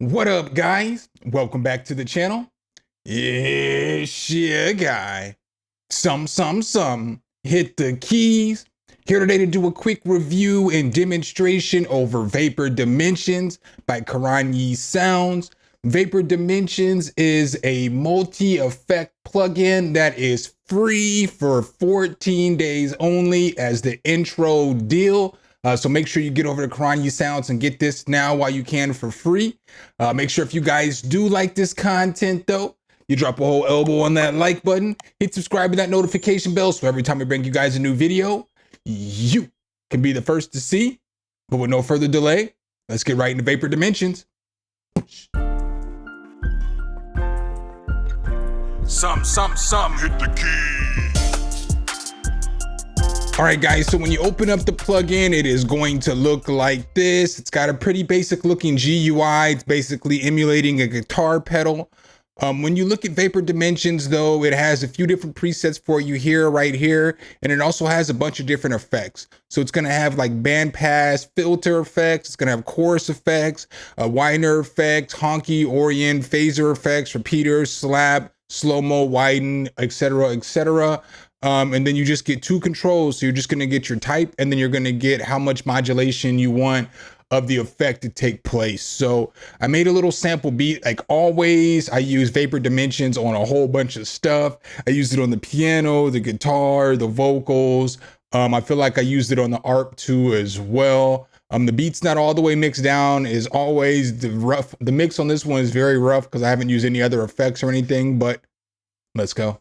What up, guys? Welcome back to the channel. It's your guy. Hit the keys. Here today to do a quick review and demonstration over Vapor Dimensions by Karanyi Sounds. Vapor Dimensions is a multi-effect plugin that is free for 14 days only as the intro deal. So make sure you get over to Karanyi Sounds and get this now while you can for free. Make sure if you guys do like this content though, you drop a whole elbow on that like button, hit subscribe and that notification bell so every time we bring you guys a new video, you can be the first to see. But with no further delay, let's get right into Vapor Dimensions. Hit the key. All right, guys, so when you open up the plugin, it is going to look like this. It's got a pretty basic looking GUI. It's basically emulating a guitar pedal. When you look at Vapor Dimensions, though, it has a few different presets for you here, right here, and it also has a bunch of different effects. So it's going to have like bandpass, filter effects. It's going to have chorus effects, whiner effects, honky, orient, phaser effects, repeaters, slap, slow-mo, widen, etc., etc. And then you just get two controls. So you're just going to get your type, and then you're going to get how much modulation you want of the effect to take place. So I made a little sample beat. Like always, I use Vapor Dimensions on a whole bunch of stuff. I used it on the piano, the guitar, the vocals. I feel like I used it on the ARP too as well. The beat's not all the way mixed down. Is always the mix on this one is very rough because I haven't used any other effects or anything, but let's go.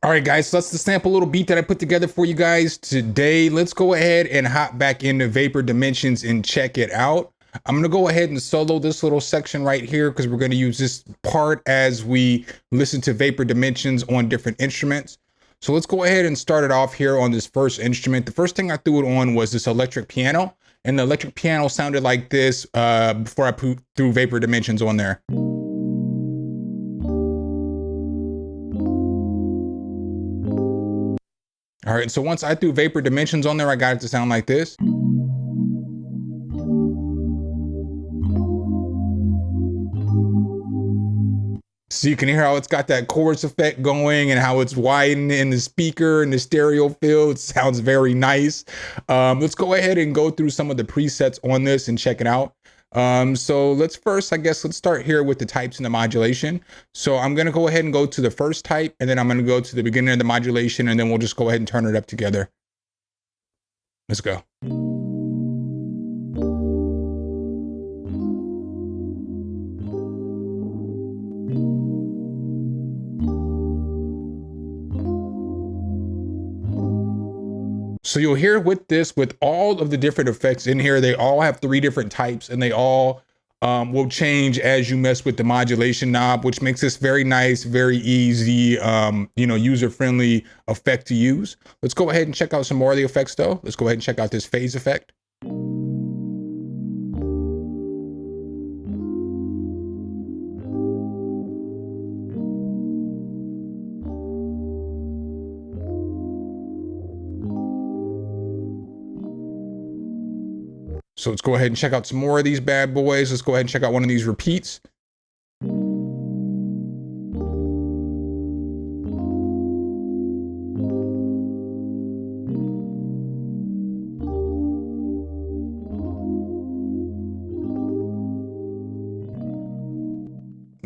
All right, guys, so that's the sample little beat that I put together for you guys today. Let's go ahead and hop back into Vapor Dimensions and check it out. I'm going to go ahead and solo this little section right here because we're going to use this part as we listen to Vapor Dimensions on different instruments. So let's go ahead and start it off here on this first instrument. The first thing I threw it on was this electric piano, and the electric piano sounded like this before I threw Vapor Dimensions on there. All right, so once I threw Vapor Dimensions on there, I got it to sound like this. So you can hear how it's got that chorus effect going and how it's widening in the speaker and the stereo field. It sounds very nice. Let's go ahead and go through some of the presets on this and check it out. So let's start here with the types and the modulation. So I'm going to go ahead and go to the first type, and then I'm going to go to the beginning of the modulation, and then we'll just go ahead and turn it up together. Let's go. So you'll hear with all of the different effects in here, they all have 3 different types, and they all will change as you mess with the modulation knob, which makes this very nice, very easy, user-friendly effect to use. Let's go ahead and check out some more of the effects though. Let's go ahead and check out this phase effect. So let's go ahead and check out some more of these bad boys. Let's go ahead and check out one of these repeats.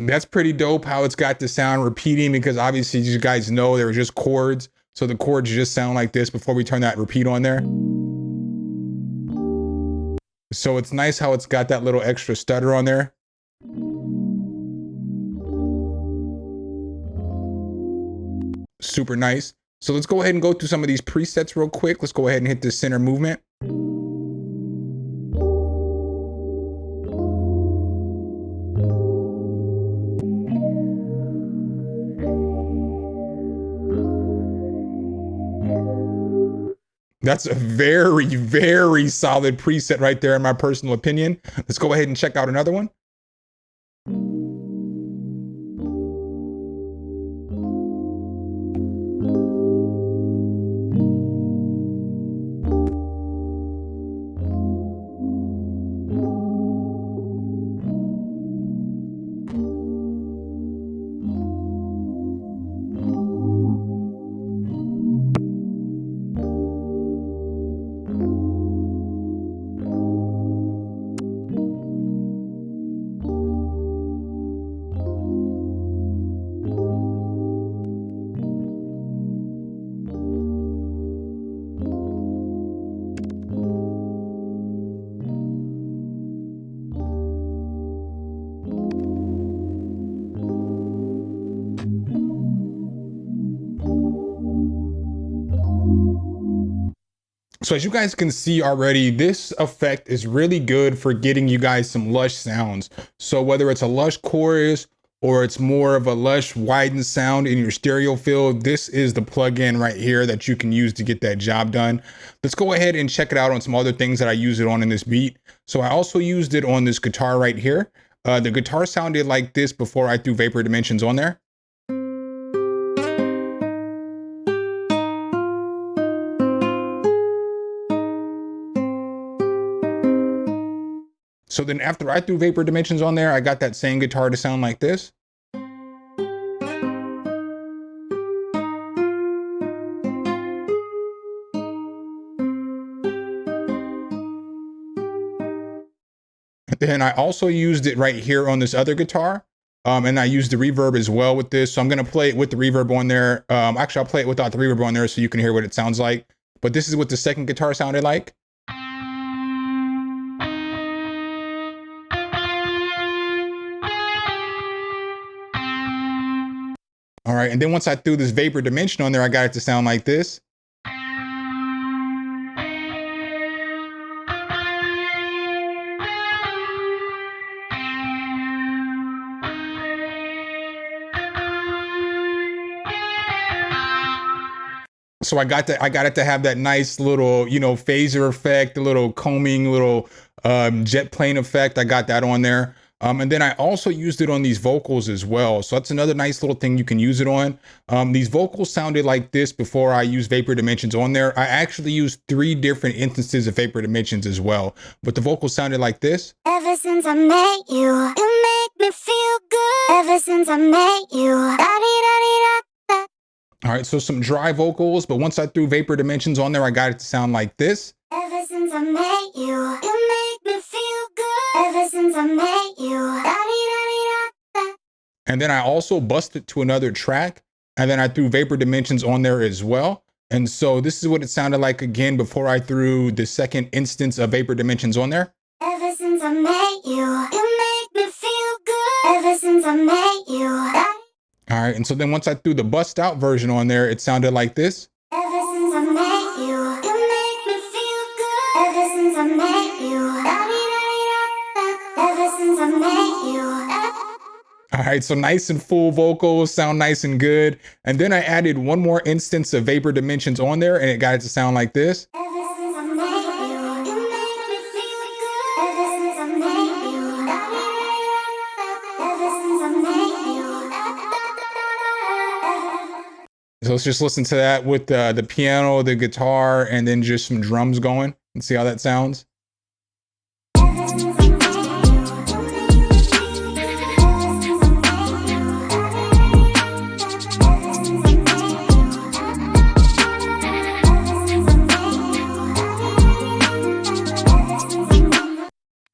That's pretty dope how it's got the sound repeating, because obviously you guys know there were just chords. So the chords just sound like this before we turn that repeat on there. So it's nice how it's got that little extra stutter on there. Super nice. So let's go ahead and go through some of these presets real quick. Let's go ahead and hit the center movement. That's a very, very solid preset right there in my personal opinion. Let's go ahead and check out another one. So as you guys can see already, this effect is really good for getting you guys some lush sounds. So whether it's a lush chorus or it's more of a lush widened sound in your stereo field, this is the plugin right here that you can use to get that job done. Let's go ahead and check it out on some other things that I use it on in this beat. So I also used it on this guitar right here. The guitar sounded like this before I threw Vapor Dimensions on there. So then after I threw Vapor Dimensions on there, I got that same guitar to sound like this. Then I also used it right here on this other guitar. And I used the reverb as well with this. So I'm gonna play it with the reverb on there. Actually, I'll play it without the reverb on there so you can hear what it sounds like. But this is what the second guitar sounded like. All right, and then once I threw this Vapor Dimension on there, I got it to sound like this. So I got it to have that nice little, you know, phaser effect, a little combing, little jet plane effect. I got that on there. And then I also used it on these vocals as well. So that's another nice little thing you can use it on. These vocals sounded like this before I used Vapor Dimensions on there. I actually used 3 different instances of Vapor Dimensions as well, but the vocals sounded like this. Ever since I met you, you make me feel good. Ever since I met you, da-dee-da-dee-da-da. All right, so some dry vocals, but once I threw Vapor Dimensions on there, I got it to sound like this. Ever since I met you, you make me feel good. Ever since I met you, da-dee-da-dee-da-da. And then I also busted to another track, and then I threw Vapor Dimensions on there as well. And so this is what it sounded like again before I threw the second instance of Vapor Dimensions on there. Ever since I met you, you make me feel good. Ever since I met you, all right, and so then once I threw the bust out version on there, it sounded like this. ever since I met you, you make me feel good. Ever since I met you, da-dee-da-dee-da-da. Ever since I met you. All right, so nice and full vocals, sound nice and good. And then I added one more instance of Vapor Dimensions on there, and it got it to sound like this. Ever since I met you, you make me feel good. Ever since I met you, da-dee-da-dee-da-da. Ever since I met you. So let's just listen to that with the piano, the guitar, and then just some drums going and see how that sounds.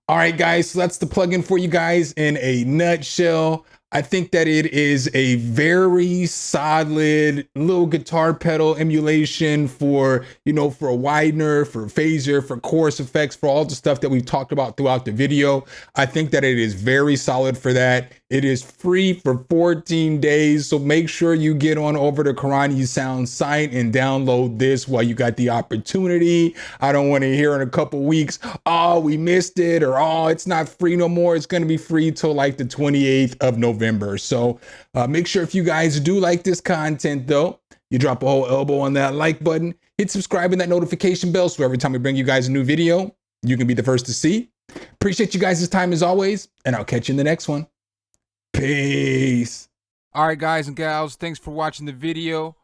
All right, guys, so that's the plugin for you guys in a nutshell. I think that it is a very solid little guitar pedal emulation for, for a widener, for phaser, for chorus effects, for all the stuff that we've talked about throughout the video. I think that it is very solid for that. It is free for 14 days, so make sure you get on over to Karanyi Sound site and download this while you got the opportunity. I don't want to hear in a couple weeks, oh, we missed it, or oh, it's not free no more. It's going to be free till like the 28th of November. So make sure if you guys do like this content though, you drop a whole elbow on that like button, hit subscribe and that notification bell so every time we bring you guys a new video, you can be the first to see. Appreciate you guys' time as always, and I'll catch you in the next one. Peace. All right, guys and gals, thanks for watching the video.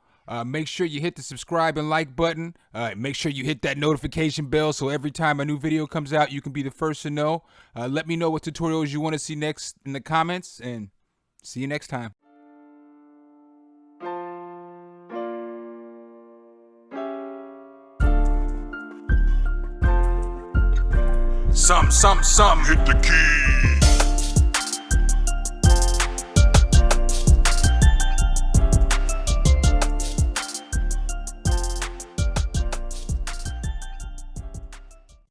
Make sure you hit the subscribe and like button. Make sure you hit that notification bell so every time a new video comes out, you can be the first to know. Let me know what tutorials you want to see next in the comments, and see you next time. Something, hit the key.